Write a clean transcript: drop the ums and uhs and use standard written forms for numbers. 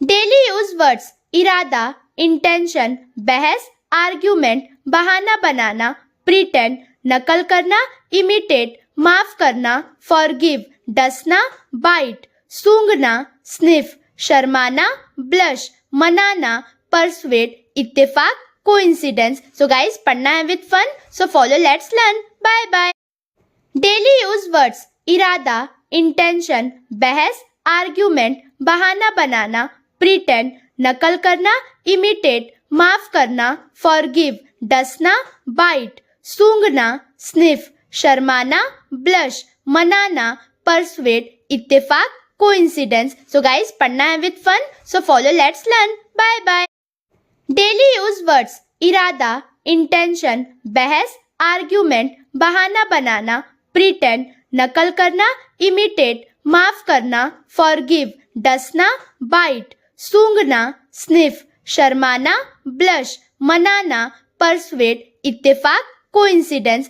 Daily use words इरादा, intention, बहस, argument, बहाना बनाना, प्रिटेंड, नकल करना, इमिटेट, माफ करना, फॉरगिव, डसना, बाइट, सूंघना, स्निफ, शर्माना, ब्लश, मनाना, परसुएट, इत्तेफाक, कोइंसिडेंस। सो गाइस पढ़ना है with fun, so follow, let's learn. Bye bye. Daily use words इरादा, इंटेंशन, बहस, आर्ग्यूमेंट, बहाना बनाना, प्रिटेंड, नकल करना, इमिटेट, माफ करना, फॉरगिव, डसना, बाइट, सूंघना, स्निफ, शर्माना, ब्लश, मनाना, परसुएट, इत्तेफाक, कोइंसिडेंस। सो गाइस पढ़ना है with fun, so follow, let's learn. Bye bye. Daily use words इरादा, इंटेंशन, बहस, आर्ग्यूमेंट, बहाना बनाना, प्रिटेंड, नकल करना, इमिटेट, माफ करना, फॉरगिव, डसना, बाइट, सूंघना, स्निफ, शर्माना, ब्लश, मनाना, परसुएट, इत्तेफाक, कोइंसिडेंस।